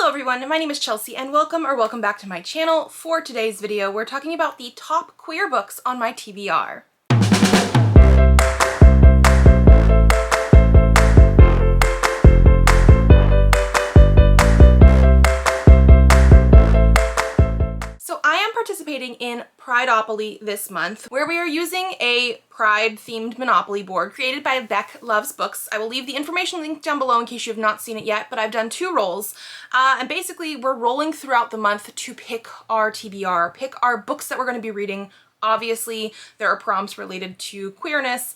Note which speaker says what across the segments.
Speaker 1: Hello everyone, my name is Chelsea and welcome back to my channel. For today's video, we're talking about the top queer books on my TBR. So I am participating in Prideopoly this month, where we are using a Pride-themed Monopoly board created by Beck Loves Books. I will leave the information linked down below in case you have not seen it yet, but I've done 2 rolls. And basically, we're rolling throughout the month to pick our TBR, pick our books that we're going to be reading. Obviously, there are prompts related to queerness,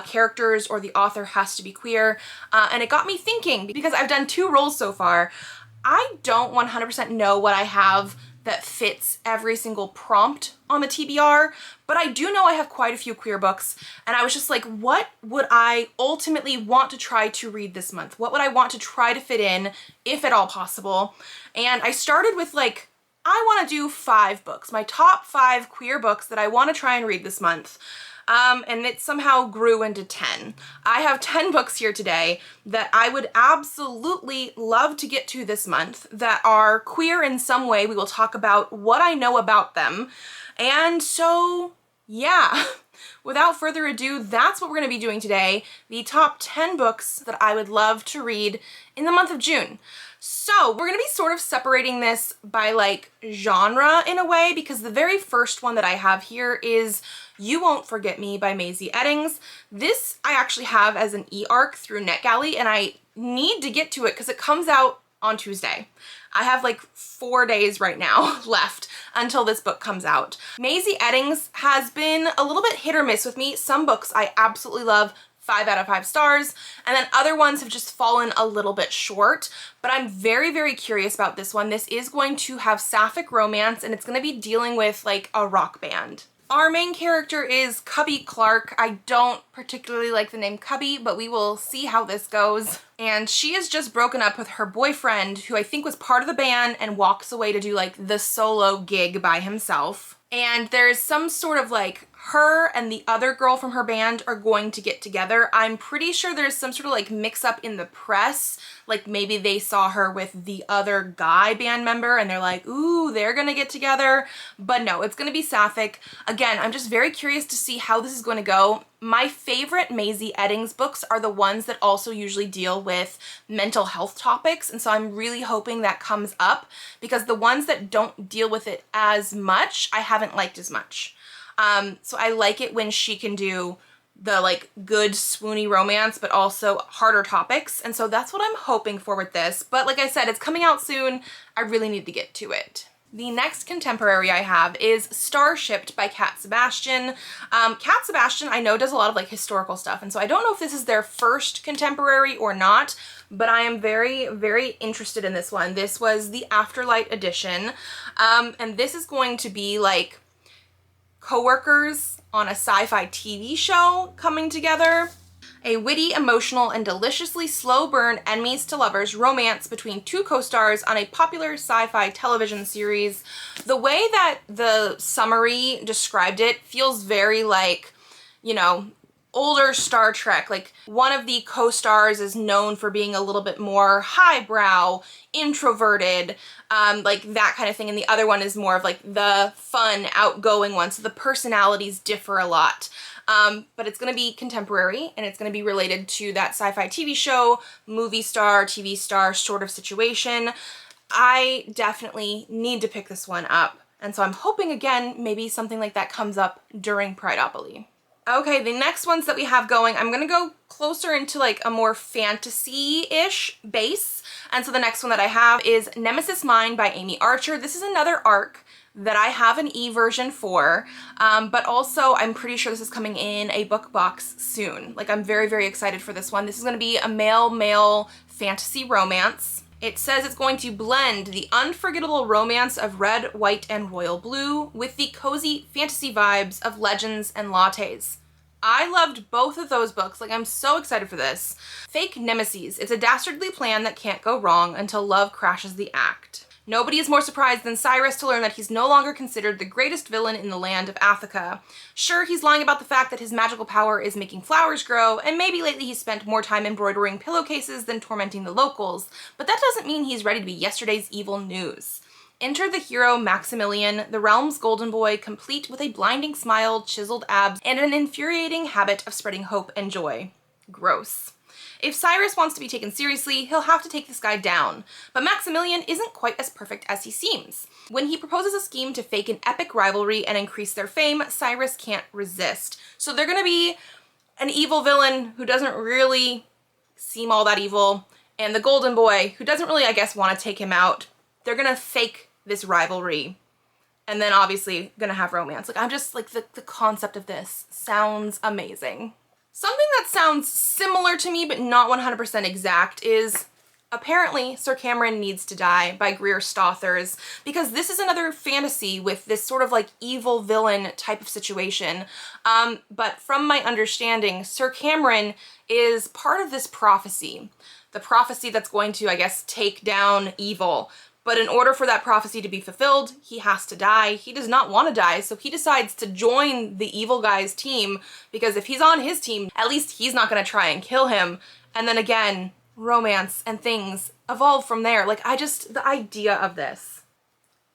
Speaker 1: characters or the author has to be queer, and it got me thinking, because I've done 2 rolls so far, I don't 100% know what I have that fits every single prompt on the TBR, but I do know I have quite a few queer books, and I was just like, what would I ultimately want to try to read this month? What would I want to try to fit in, if at all possible? And I started with like, I want to do 5 books, my top 5 queer books that I want to try and read this month. And it somehow grew into 10. I have 10 books here today that I would absolutely love to get to this month that are queer in some way. We will talk about what I know about them. And so, yeah, without further ado, that's what we're going to be doing today. The top 10 books that I would love to read in the month of June. So we're going to be sort of separating this by like genre in a way, because the very first one that I have here is You Won't Forget Me by Maisie Eddings. This I actually have as an e-arc through NetGalley, and I need to get to it because it comes out on Tuesday. I have like 4 days right now left until this book comes out. Maisie Eddings has been a little bit hit or miss with me. Some books I absolutely love, 5 out of 5 stars, and then other ones have just fallen a little bit short, but I'm very, very curious about this one. This is going to have sapphic romance, and it's going to be dealing with like a rock band. Our main character is Cubby Clark. I don't particularly like the name Cubby, but we will see how this goes. And she is just broken up with her boyfriend, who I think was part of the band, and walks away to do like the solo gig by himself. And there's some sort of like, her and the other girl from her band are going to get together. I'm pretty sure there's some sort of like mix up in the press. Like maybe they saw her with the other guy band member and they're like, ooh, they're gonna get together. But no, it's gonna be sapphic. Again, I'm just very curious to see how this is going to go. My favorite Maisie Eddings books are the ones that also usually deal with mental health topics, and so I'm really hoping that comes up, because the ones that don't deal with it as much, I haven't liked as much. So I like it when she can do the like good swoony romance, but also harder topics, and so that's what I'm hoping for with this. But like I said, it's coming out soon. I really need to get to it. The next contemporary I have is Starshipped by Cat Sebastian. Cat Sebastian, I know, does a lot of like historical stuff, and so I don't know if this is their first contemporary or not, but I am very, very interested in this one. This was the Afterlight edition, and this is going to be like coworkers on a sci-fi TV show coming together. A witty, emotional, and deliciously slow burn enemies to lovers romance between 2 co-stars on a popular sci-fi television series. The way that the summary described it feels very like, you know, older Star Trek. Like one of the co-stars is known for being a little bit more highbrow, introverted, like that kind of thing, and the other one is more of like the fun, outgoing one, so the personalities differ a lot. But it's going to be contemporary, and it's going to be related to that sci-fi TV show, movie star, TV star sort of situation. I definitely need to pick this one up, and so I'm hoping again maybe something like that comes up during Prideopoly. Okay, the next ones that we have going, I'm gonna go closer into like a more fantasy-ish base. And so the next one that I have is Nemesis Mine by Amy Archer. This is another arc that I have an e-version for, but also I'm pretty sure this is coming in a book box soon. Like I'm very, very excited for this one. This is gonna be a male-male fantasy romance. It says it's going to blend the unforgettable romance of red, white, and royal blue with the cozy fantasy vibes of legends and lattes. I loved both of those books. Like, I'm so excited for this. Fake Nemesis. It's a dastardly plan that can't go wrong until love crashes the act. Nobody is more surprised than Cyrus to learn that he's no longer considered the greatest villain in the land of Athica. Sure, he's lying about the fact that his magical power is making flowers grow, and maybe lately he's spent more time embroidering pillowcases than tormenting the locals, but that doesn't mean he's ready to be yesterday's evil news. Enter the hero Maximilian, the realm's golden boy, complete with a blinding smile, chiseled abs, and an infuriating habit of spreading hope and joy. Gross. If Cyrus wants to be taken seriously, he'll have to take this guy down. But Maximilian isn't quite as perfect as he seems. When he proposes a scheme to fake an epic rivalry and increase their fame, Cyrus can't resist. So they're gonna be an evil villain who doesn't really seem all that evil, and the golden boy who doesn't really, I guess, want to take him out. They're gonna fake this rivalry, and then obviously gonna have romance. Like, I'm just like, the concept of this sounds amazing. Something that sounds similar to me but not 100% exact is apparently Sir Cameron Needs to Die by Greer Stothers, because this is another fantasy with this sort of like evil villain type of situation. But from my understanding, Sir Cameron is part of this prophecy. The prophecy that's going to, I guess, take down evil. But in order for that prophecy to be fulfilled, he has to die. He does not want to die, so he decides to join the evil guy's team, because if he's on his team, at least he's not going to try and kill him. And then again, romance and things evolve from there. Like, the idea of this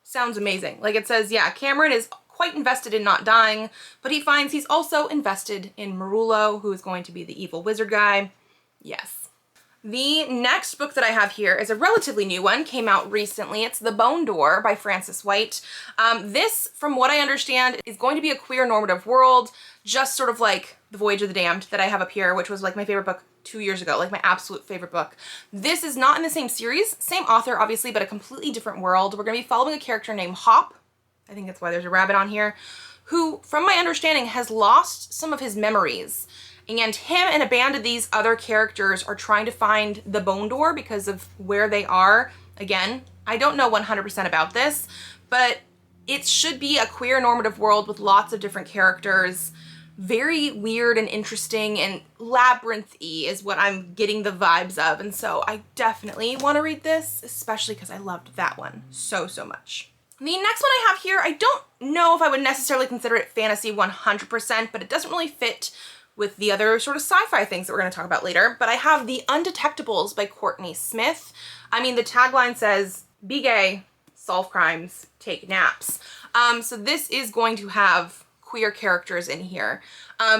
Speaker 1: sounds amazing. Like, it says, yeah, Cameron is quite invested in not dying, but he finds he's also invested in Marullo, who is going to be the evil wizard guy. Yes. The next book that I have here is a relatively new one, came out recently. It's The Bone Door by Frances White. This, from what I understand, is going to be a queer normative world, just sort of like The Voyage of the Damned that I have up here, which was like my favorite book 2 years ago, like my absolute favorite book. This is not in the same series, same author obviously, but a completely different world. We're gonna be following a character named Hop, I think that's why there's a rabbit on here, who, from my understanding, has lost some of his memories. And him and a band of these other characters are trying to find the Bone Door because of where they are. Again, I don't know 100% about this, but it should be a queer normative world with lots of different characters. Very weird and interesting and labyrinth-y is what I'm getting the vibes of. And so I definitely want to read this, especially because I loved that one so, so much. The next one I have here, I don't know if I would necessarily consider it fantasy 100%, but it doesn't really fit with the other sort of sci-fi things that we're going to talk about later. But I have The Undetectables by Courtney Smith. I mean, the tagline says, be gay, solve crimes, take naps. So this is going to have queer characters in here.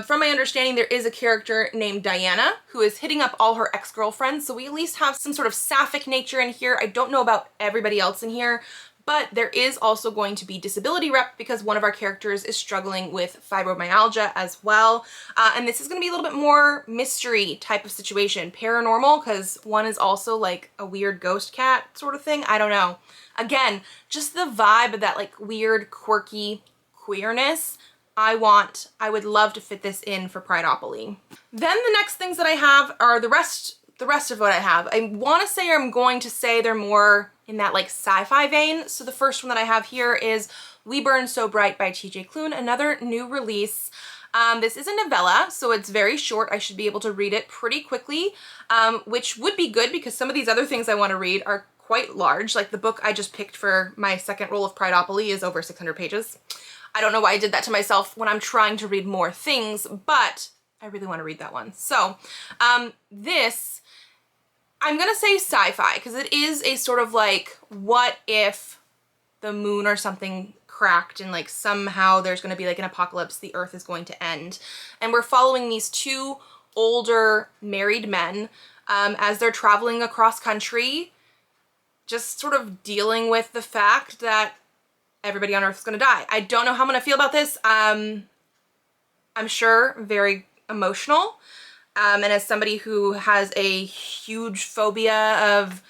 Speaker 1: From my understanding, there is a character named Diana who is hitting up all her ex-girlfriends. So we at least have some sort of sapphic nature in here. I don't know about everybody else in here, but there is also going to be disability rep because one of our characters is struggling with fibromyalgia as well. And this is going to be a little bit more mystery type of situation. Paranormal, because one is also like a weird ghost cat sort of thing. I don't know. Again, just the vibe of that like weird, quirky queerness I would love to fit this in for Prideopoly. Then the next things that I have are the rest of what I have. I want to say I'm going to say they're more in that like sci-fi vein. So the first one that I have here is We Burn So Bright by TJ Klune, another new release. This is a novella, so it's very short. I should be able to read it pretty quickly, which would be good because some of these other things I want to read are quite large. Like the book I just picked for my second roll of Prideopoly is over 600 pages. I don't know why I did that to myself when I'm trying to read more things, but I really want to read that one. So this, I'm gonna say sci-fi because it is a sort of like, what if the moon or something cracked and like somehow there's gonna be like an apocalypse, the earth is going to end. And we're following these two older married men as they're traveling across country, just sort of dealing with the fact that everybody on earth is gonna die. I don't know how I'm gonna feel about this. I'm sure very emotional. And as somebody who has a huge phobia of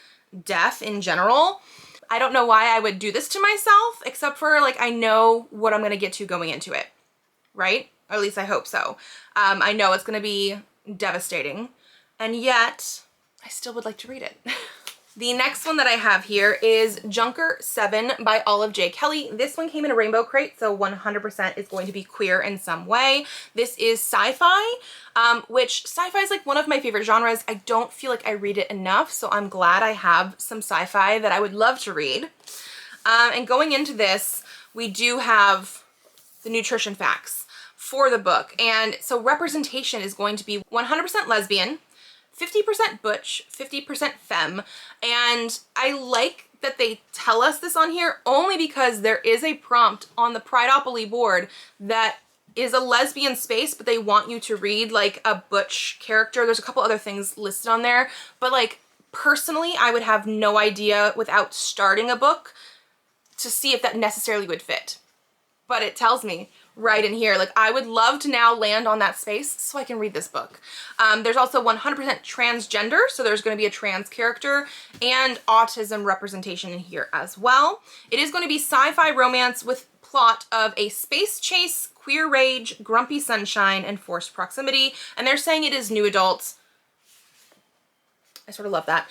Speaker 1: death in general, I don't know why I would do this to myself, except for like, I know what I'm gonna get to going into it, right? Or at least I hope so. I know it's gonna be devastating, and yet I still would like to read it. The next one that I have here is Junker 7 by Olive J. Kelly. This one came in a rainbow crate, so 100% is going to be queer in some way. This is sci-fi, which sci-fi is like one of my favorite genres. I don't feel like I read it enough, so I'm glad I have some sci-fi that I would love to read. And going into this, we do have the nutrition facts for the book. And so representation is going to be 100% lesbian, 50% butch, 50% femme, and I like that they tell us this on here only because there is a prompt on the Prideopoly board that is a lesbian space, but they want you to read like a butch character. There's a couple other things listed on there, but like personally, I would have no idea without starting a book to see if that necessarily would fit. But it tells me right in here, like I would love to now land on that space so I can read this book. There's also 100% transgender, so there's going to be a trans character and autism representation in here as well. It is going to be sci-fi romance with plot of a space chase, queer rage, grumpy sunshine, and forced proximity, and they're saying it is new adults. I sort of love that.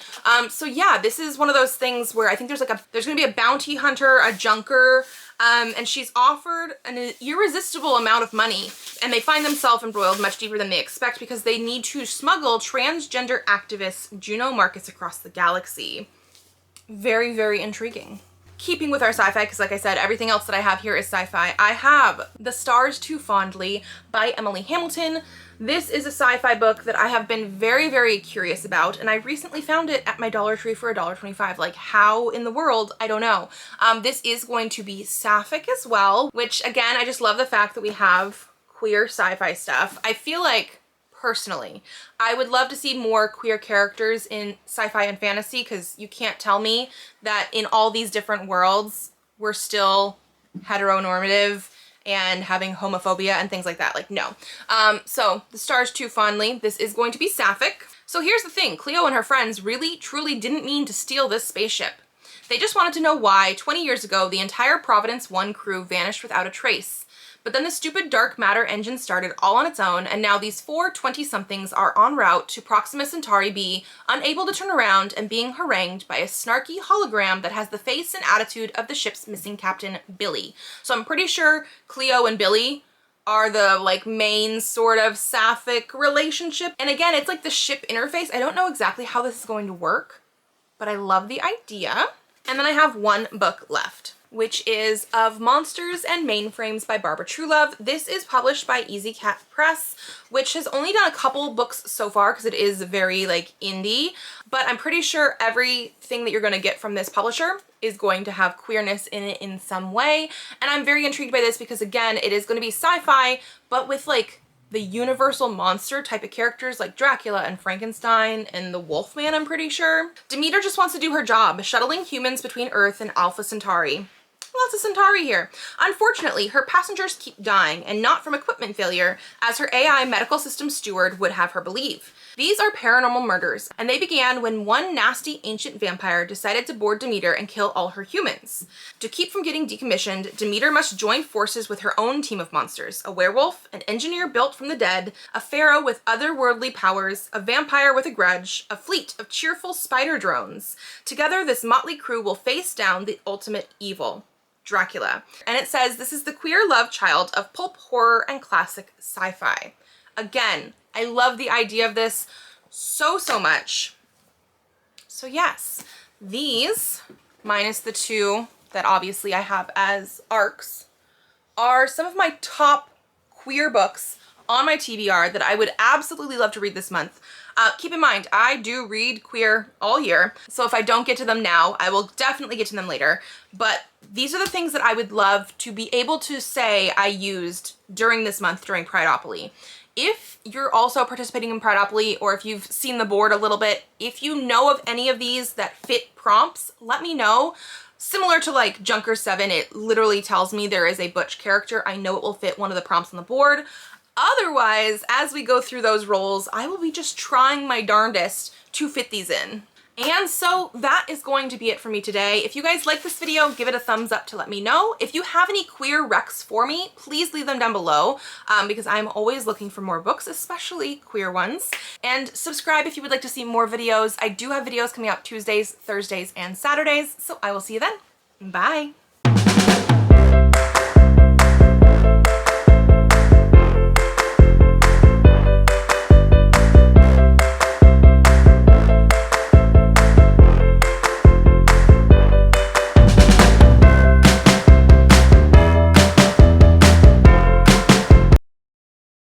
Speaker 1: So yeah, this is one of those things where I think there's gonna be a bounty hunter, a junker, and she's offered an irresistible amount of money, and they find themselves embroiled much deeper than they expect because they need to smuggle transgender activist Juno Marcus across the galaxy. Very, very intriguing. Keeping with our sci-fi, because like I said, everything else that I have here is sci-fi, I have The Stars Too Fondly by Emily Hamilton. This is a sci-fi book that I have been very, very curious about, and I recently found it at my Dollar Tree for $1.25. Like, how in the world? I don't know. This is going to be sapphic as well, which again, I just love the fact that we have queer sci-fi stuff. I feel like, personally, I would love to see more queer characters in sci-fi and fantasy, because you can't tell me that in all these different worlds, we're still heteronormative and having homophobia and things like that. Like, no. So The Stars Too Fondly, this is going to be sapphic. So here's the thing, Cleo and her friends really truly didn't mean to steal this spaceship. They just wanted to know why 20 years ago the entire Providence 1 crew vanished without a trace. But then the stupid dark matter engine started all on its own, and now these four 20-somethings are en route to Proxima Centauri B, unable to turn around and being harangued by a snarky hologram that has the face and attitude of the ship's missing captain, Billy. So I'm pretty sure Cleo and Billy are the like main sort of sapphic relationship. And again, it's like the ship interface. I don't know exactly how this is going to work, but I love the idea. And then I have one book left, which is of Monsters and Mainframes by Barbara Truelove. This is published by Easy Cat Press, which has only done a couple books so far because it is very like indie, but I'm pretty sure everything that you're gonna get from this publisher is going to have queerness in it in some way. And I'm very intrigued by this because again, it is gonna be sci-fi, but with like the universal monster type of characters like Dracula and Frankenstein and the Wolfman, I'm pretty sure. Demeter just wants to do her job, shuttling humans between Earth and Alpha Centauri. Lots of Centauri here. Unfortunately, her passengers keep dying, and not from equipment failure, as her AI medical system steward would have her believe. These are paranormal murders, and they began when one nasty ancient vampire decided to board Demeter and kill all her humans. To keep from getting decommissioned, Demeter must join forces with her own team of monsters, a werewolf, an engineer built from the dead, a pharaoh with otherworldly powers, a vampire with a grudge, a fleet of cheerful spider drones. Together, this motley crew will face down the ultimate evil, Dracula. And it says this is the queer love child of pulp horror and classic sci-fi. Again, I love the idea of this so much. So yes, these, minus the two that obviously I have as ARCs, are some of my top queer books on my TBR that I would absolutely love to read this month. Keep in mind, I do read queer all year, so if I don't get to them now, I will definitely get to them later. But these are the things that I would love to be able to say I used during this month, during Prideopoly. If you're also participating in Prideopoly, or if you've seen the board a little bit, if you know of any of these that fit prompts, let me know. Similar to like Junker 7, it literally tells me there is a butch character. I know it will fit one of the prompts on the board. Otherwise, as we go through those roles, I will be just trying my darndest to fit these in. And so that is going to be it for me today. If you guys like this video, give it a thumbs up to let me know. If you have any queer recs for me, please leave them down below because I'm always looking for more books, especially queer ones. And subscribe if you would like to see more videos. I do have videos coming out Tuesdays, Thursdays, and Saturdays, so I will see you then. Bye!